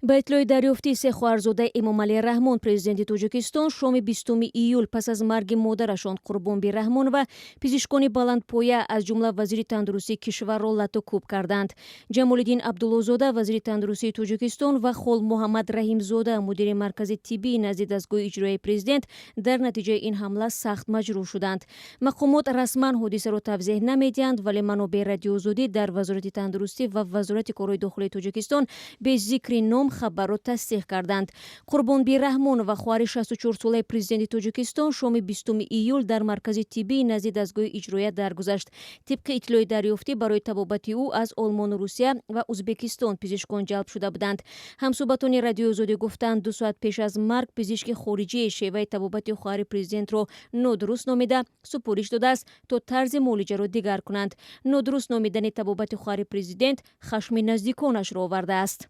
ба иттилои дарёфтӣ се хоҳарзодаи Эмомалӣ Раҳмон президенти Тоҷикистон шоми 20 июл пас аз марги модарашон Қурбонбӣ Раҳмонова пизишкони баландпоя аз ҷумла вазири тандурустии кишварро латукӯб кардаанд. Ҷамолиддин Абдуллозода вазири тандурустии Тоҷикистон ва хол Муҳаммад Раҳимзода мудири маркази тиббии назди дастгоҳи иҷроии президент дар натиҷаи ин ҳамла сахт маҷрӯҳ шуданд. Мақомот расман ҳодисаро тавзеҳ намедиҳанд, вале манобеъ радиозодӣ дар вазорати тандурустӣ ва вазорати корҳои дохилии Тоҷикистон без зикри ном хабарро тасдиқ карданд. Қурбонбӣ Раҳмон ва хоҳари 64-солаи президенти Тоҷикистон шоми 20 июл дар маркази тиббии назди дастгоҳи иҷроия даргузашт. Тибқи иттилои дарёфтӣ барои табобати ӯ аз Олмону Русия ва Узбекистон пизишкон ҷалб шуда буданд. Ҳамсӯҳбатони радиозодӣ гуфтанд 2 соат пеш аз марг пизишки хориҷӣ шеваи табобати хоҳари президентро нодуруст номида супориш додааст, то тарзи муолиҷаро дигар кунанд. Нодуруст номидани табобати хоҳари президент хашми наздиконашро овардааст.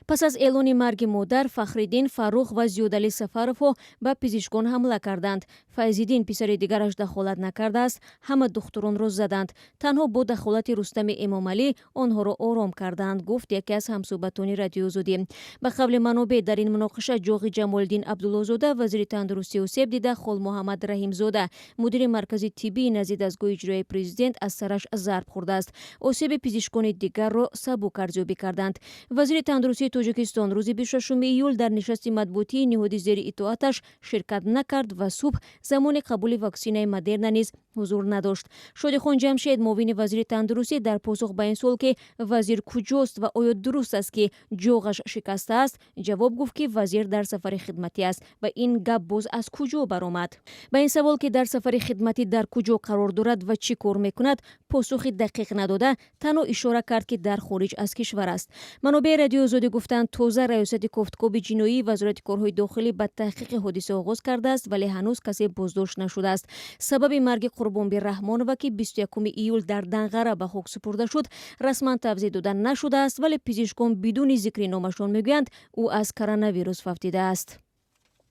Пас аз эълони марги модар, Фахриддин, Фаррух ва Зиёдалӣ Сафаровҳо ба пизишкон ҳамла карданд. Файзиддин, писари дигараш дахолат накардааст, ҳама духтуронро заданд. Танҳо бо дахолати Рустами Эмомалӣ онҳоро ором карданд, гуфт яке аз ҳамсӯҳбатони радиозодӣ. Ба қавли манобеъ, дар ин муноқиша ҷоғи Ҷамолиддин Абдуллозода вазири тандурустӣ осеб дида, хол Муҳаммад Раҳимзода мудири маркази тиббии назди дастгоҳи иҷроии президент аз сараш зарб хӯрдааст. Осеби пизишкони дигарро сабук арзёбӣ карданд. Вазири тандурустии Тоҷикистон рӯзи 26 июл дар нишасти матбуотии ниҳоди зери итоаташ ширкат накард ва субҳ замони қабули ваксинаи Модерна низ ҳузур надошт. Шодихон Ҷамшед, муовини вазири тандурустӣ, дар посух ба ин суол, ки вазир куҷост ва оё дуруст аст, ки ҷоғаш шикастааст, ҷавоб гуфт, ки вазир дар сафари хидматӣ аст ва ин гап боз аз куҷо баромад. Ба ин савол, ки дар сафари хидматӣ дар куҷо қарор дорад ва чӣ кор мекунад, посухи дақиқ надода, танҳо ишора кард, ки дар хориҷ аз кишвар аст. Манобеъ радиозодӣ гуфтанд, тоза раёсати кофткоби ҷиноӣ вазорати корҳои дохилӣ ба таҳқиқи ҳодиса оғоз кардааст, вале ҳанӯз касе боздошт нашудааст. Сабаби марги Қурбонбӣ Раҳмонова, ки 21 июл дар Данғара ба хок супурда шуд, расман тавзеҳ дода нашудааст, вале пизишкон бидуни зикри номашон мегӯянд, ӯ аз коронавирус вафтидааст.